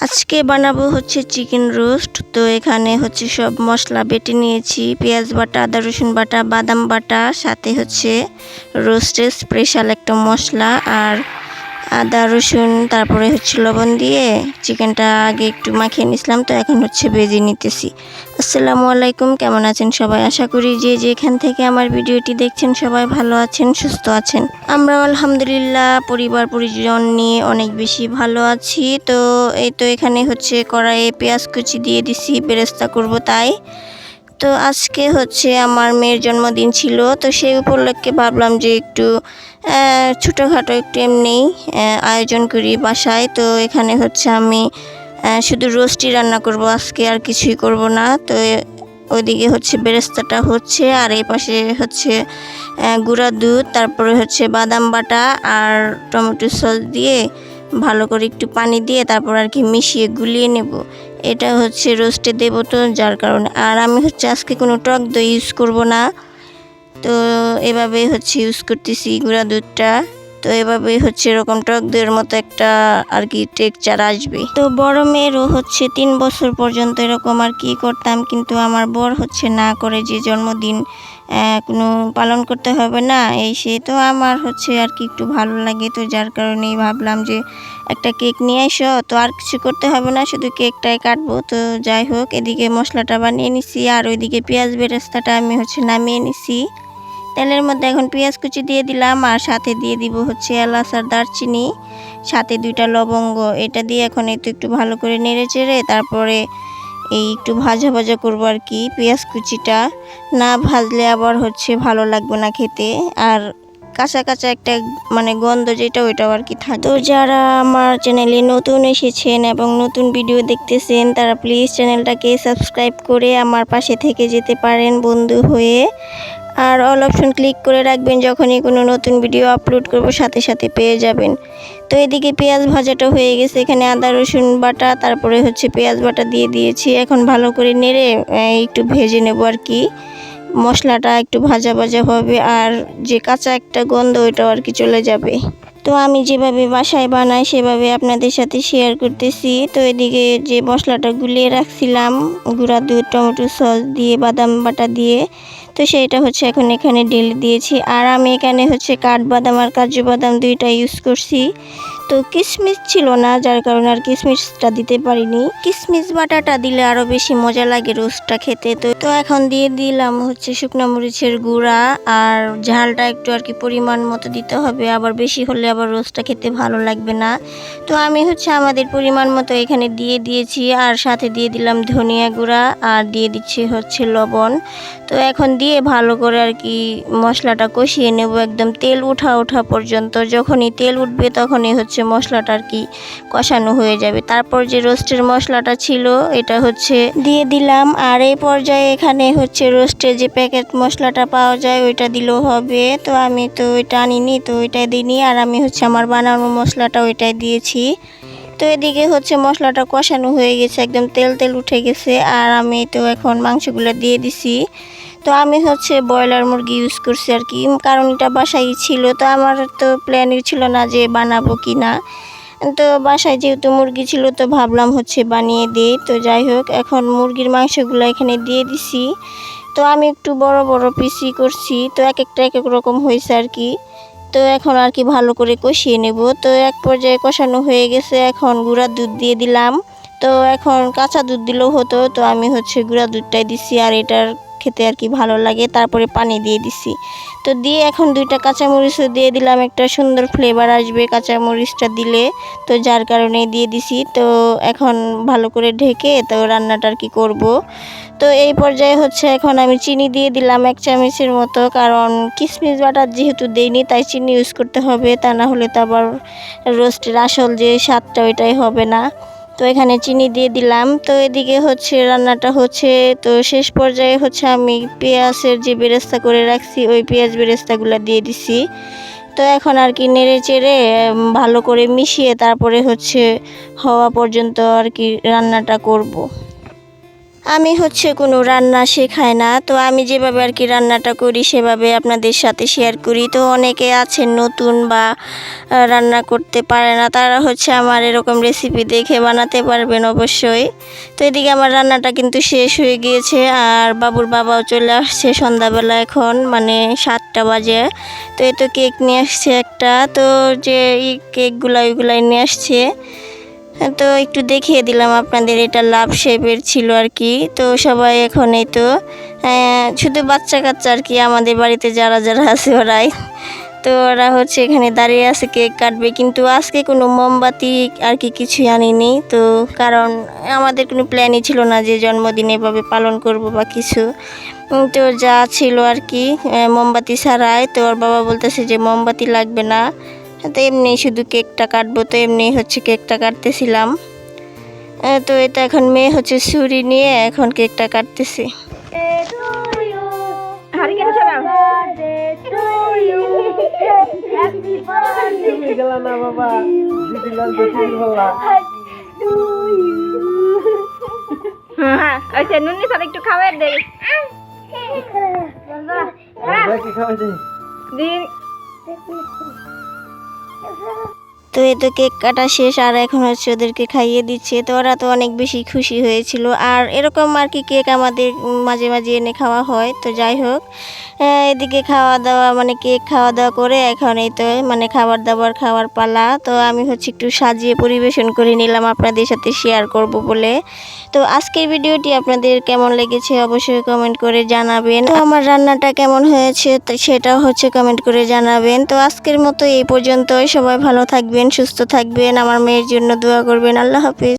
আজকে বানাবো হচ্ছে চিকেন রোস্ট। তো এখানে হচ্ছে সব মশলা বেটে নিয়েছি, পেঁয়াজ বাটা, আদা রসুন বাটা, বাদাম বাটা, সাথে হচ্ছে রোস্টের স্পেশাল একটা মশলা আর আদা রসুন, তারপরে হচ্ছে লবণ দিয়ে চিকেনটা আগে একটু মাখিয়ে নিছিলাম। তো এখন হচ্ছে ভেজে নিতেছি। আসসালামু আলাইকুম, কেমন আছেন সবাই? আশা করি যে যেখান থেকে আমার ভিডিওটি দেখছেন সবাই ভালো আছেন, সুস্থ আছেন। আমরা আলহামদুলিল্লাহ পরিবার পরিজন নিয়ে অনেক বেশি ভালো আছি। তো এই তো এখানে হচ্ছে কড়াইয়ে পেঁয়াজ কুচি দিয়ে দিছি, বেরেস্তা করব তাই। তো আজকে হচ্ছে আমার মেয়ের জন্মদিন ছিল, তো সেই উপলক্ষে ভাবলাম যে একটু ছোটোখাটো একটু এমনি আয়োজন করি বাসায়। তো এখানে হচ্ছে আমি শুধু রোস্টই রান্না করব আজকে, আর কিছুই করব না। তো ওইদিকে হচ্ছে বেরেস্তাটা হচ্ছে, আর এই পাশে হচ্ছে গুঁড়া দুধ, তারপরে হচ্ছে বাদাম বাটা আর টমেটো সস দিয়ে ভালো করে একটু পানি দিয়ে তারপর আর কি মিশিয়ে গুলিয়ে নেব। এটা হচ্ছে রোস্টে দেবো, তো যার কারণে। আর আমি হচ্ছে আজকে কোনো টক দই ইউজ করব না, তো এভাবে হচ্ছে ইউজ করতেছি গুঁড়া দুধটা। তো এভাবে হচ্ছে এরকম টক দইয়ের মতো একটা আর কি টেক্সচার আসবে। তো বড় মেয়েরও হচ্ছে 3 বছর পর্যন্ত এরকম আর কি করতাম, কিন্তু আমার বর হচ্ছে না করে, যে জন্মদিন কোনো পালন করতে হবে না এই সে। তো আমার হচ্ছে আর কি একটু ভালো লাগে, তো যার কারণেই ভাবলাম যে একটা কেক নিয়ে এসো, তো আর কিছু করতে হবে না, শুধু কেকটাই কাটবো। তো যাই হোক, এদিকে মশলাটা বানিয়ে নিছি আর ওইদিকে পেঁয়াজ বেরেস্তাটা আমি হচ্ছে নামিয়ে নিছি। তেলের মধ্যে এখন পেঁয়াজ কুচি দিয়ে দিলাম, আর সাথে দিয়ে দিব হচ্ছে এলাচ আর দারচিনি, সাথে 2টা লবঙ্গ। এটা দিয়ে এখন একটু ভালো করে নেড়ে চেড়ে তারপরে এই একটু ভাজা ভাজা করবো আর কি। পেঁয়াজ কুচিটা না ভাজলে আবার হচ্ছে ভালো লাগবে না খেতে, আর কাঁচা কাঁচা একটা মানে গন্ধ যেটা, ওইটাও আর কি থাকে। তো যারা আমার চ্যানেলে নতুন এসেছেন এবং নতুন ভিডিও দেখতেছেন, তারা প্লিজ চ্যানেলটাকে সাবস্ক্রাইব করে আমার পাশে থেকে যেতে পারেন বন্ধু হয়ে। আর অল অপশন ক্লিক করে রাখবেন, যখনই কোনো নতুন ভিডিও আপলোড করব সাথে সাথে পেয়ে যাবেন। তো এদিকে পেঁয়াজ ভাজাটা হয়ে গেছে, এখানে আদা রসুন বাটা তারপরে হচ্ছে পেঁয়াজ বাটা দিয়ে দিয়েছি। এখন ভালো করে নেড়ে একটু ভেজে নেব আর কি। মশলাটা একটু ভাজা ভাজা হবে, আর যে কাঁচা একটা গন্ধ ওইটাও আর কি চলে যাবে। তো আমি যেভাবে বাসায় বানাই সেভাবে আপনাদের সাথে শেয়ার করতেছি। তো এদিকে যে মশলাটা গুলিয়ে রাখছিলাম গুঁড়া দুধ, টমেটো সস দিয়ে, বাদাম বাটা দিয়ে, তো সেইটা হচ্ছে এখন এখানে ঢেলে দিয়েছি। আর আমি এখানে হচ্ছে কাঠবাদাম আর কাজু বাদাম 2টা ইউজ করছি। তো কিশমিশ ছিল না, যার কারণে আর কিশমিশটা দিতে পারিনি। কিশমিশ বাটাটা দিলে আরও বেশি মজা লাগে রোস্টটা খেতে। তো এখন দিয়ে দিলাম হচ্ছে শুকনো মরিচের গুঁড়া, আর ঝালটা একটু আর কি পরিমাণ মতো দিতে হবে, আবার বেশি হলে আবার রোস্টটা খেতে ভালো লাগবে না। তো আমি হচ্ছে আমাদের পরিমাণ মতো এখানে দিয়ে দিয়েছি, আর সাথে দিয়ে দিলাম ধনিয়া গুঁড়া, আর দিয়ে দিচ্ছি হচ্ছে লবণ। তো এখন দিয়ে ভালো করে আর কি মশলাটা কষিয়ে নেব একদম তেল ওঠা পর্যন্ত। যখনই তেল উঠবে তখনই হচ্ছে মশলাটা আর কি কষানো হয়ে যাবে। তারপর যে রোস্টের মশলাটা ছিল এটা হচ্ছে দিয়ে দিলাম, আর এই পর্যায়ে এখানে হচ্ছে রোস্টের যে প্যাকেট মশলাটা পাওয়া যায় ওইটা দিলেও হবে। তো আমি তো ওইটা আনিনি, তো ওইটাই দিইনি, আর আমি হচ্ছে আমার বানানো মশলাটা ওইটাই দিয়েছি। তো এদিকে হচ্ছে মশলাটা কষানো হয়ে গেছে, একদম তেল তেল উঠে গেছে, আর আমি তো এখন মাংসগুলো দিয়ে দিছি। তো আমি হচ্ছে ব্রয়লার মুরগি ইউজ করছি আর কি, কারণ এটা বাসায় ছিল। তো আমার তো প্ল্যানই ছিল না যে বানাবো কি না, তো বাসায় যেহেতু মুরগি ছিল তো ভাবলাম হচ্ছে বানিয়ে দিই। তো যাই হোক, এখন মুরগির মাংসগুলো এখানে দিয়ে দিছি। তো আমি একটু বড় বড় পিসি করছি, তো এক একটা এক এক রকম হয়েছে আর কি। তো এখন আর কি ভালো করে কষিয়ে নেব। তো এক পর্যায়ে কষানো হয়ে গেছে, এখন গুঁড়া দুধ দিয়ে দিলাম। তো এখন কাঁচা দুধ দিলেও হতো, তো আমি হচ্ছে গুঁড়া দুধটাই দিছি, আর এটার খেতে আর কি ভালো লাগে। তারপরে পানি দিয়ে দিছি। তো দিয়ে এখন 2টা কাঁচামরিচও দিয়ে দিলাম, একটা সুন্দর ফ্লেভার আসবে কাঁচামরিচটা দিলে, তো যার কারণে দিয়ে দিছি। তো এখন ভালো করে ঢেকে তো রান্নাটা আর কি করব। তো এই পর্যায়ে হচ্ছে এখন আমি চিনি দিয়ে দিলাম 1 চামচের মতো, কারণ কিশমিশ বাটার যেহেতু দেইনি তাই চিনি ইউজ করতে হবে, তা না হলে তো আবার রোস্টের আসল যে স্বাদটা ওইটাই হবে না। তো এখানে চিনি দিয়ে দিলাম। তো এদিকে হচ্ছে রান্নাটা হচ্ছে, তো শেষ পর্যায়ে হচ্ছে আমি পেঁয়াজের যে বেরেস্তা করে রাখছি ওই পেঁয়াজ বেরেস্তাগুলো দিয়ে দিছি। তো এখন আর কি নেড়ে চেড়ে ভালো করে মিশিয়ে তারপরে হচ্ছে হওয়া পর্যন্ত আর কি রান্নাটা করব। আমি হচ্ছে কোনো রান্না শেখাই না, তো আমি যেভাবে আর কি রান্নাটা করি সেভাবে আপনাদের সাথে শেয়ার করি। তো অনেকে আছেন নতুন বা রান্না করতে পারে না, তারা হচ্ছে আমার এরকম রেসিপি দেখে বানাতে পারবেন অবশ্যই। তো এদিকে আমার রান্নাটা কিন্তু শেষ হয়ে গিয়েছে, আর বাবুর বাবাও চলে আসছে সন্ধ্যাবেলা, এখন মানে 7টা বাজে। তো এই তো কেক নিয়ে আসছে একটা, তো যে এই কেকগুলো ওইগুলাই নিয়ে আসছে। তো একটু দেখিয়ে দিলাম আপনাদের, এটা লাভ শেপের ছিল আর কি। তো সবাই এখন এই তো শুধু বাচ্চা কাচ্চা আর কি, আমাদের বাড়িতে যারা যারা আছে ওরাই। তো ওরা হচ্ছে এখানে দাঁড়িয়ে আছে কেক কাটবে, কিন্তু আজকে কোনো মোমবাতি আর কি কিছুই আনিনি। তো কারণ আমাদের কোনো প্ল্যানই ছিল না যে জন্মদিন এভাবে পালন করব বা কিছু। তো যা ছিল আর কি মোমবাতি ছাড়াই। তো ওর বাবা বলতেছে যে মোমবাতি লাগবে না, তো এমনি শুধু কেকটা কাটবো। তো এমনি হচ্ছে কেকটা কাটতেছিলাম। তো এটা এখন মেয়ে হচ্ছে ছুরি নিয়ে এখন কেকটা কাটতেছে। একটু খাবার দেই। তো এই তো কেক কাটা শেষ, আর এখন হচ্ছে ওদেরকে খাইয়ে দিচ্ছে। তো ওরা তো অনেক বেশি খুশি হয়েছিল, আর এরকম আর কি কেক আমাদের মাঝে মাঝে এনে খাওয়া হয়। তো যাই হোক, এদিকে খাওয়া দাওয়া মানে কেক খাওয়া দাওয়া করে এখন এই তো মানে খাবার দাবার খাওয়ার পালা। তো আমি হচ্ছে একটু সাজিয়ে পরিবেশন করে নিলাম আপনাদের সাথে শেয়ার করব বলে। তো আজকের ভিডিওটি আপনাদের কেমন লেগেছে অবশ্যই কমেন্ট করে জানাবেন। তো আমার রান্নাটা কেমন হয়েছে সেটাও হচ্ছে কমেন্ট করে জানাবেন। তো আজকের মতো এই পর্যন্তই, সবাই ভালো থাকবেন, সুস্থ থাকবেন, আমার মেয়ের জন্য দোয়া করবেন। আল্লাহ হাফিজ।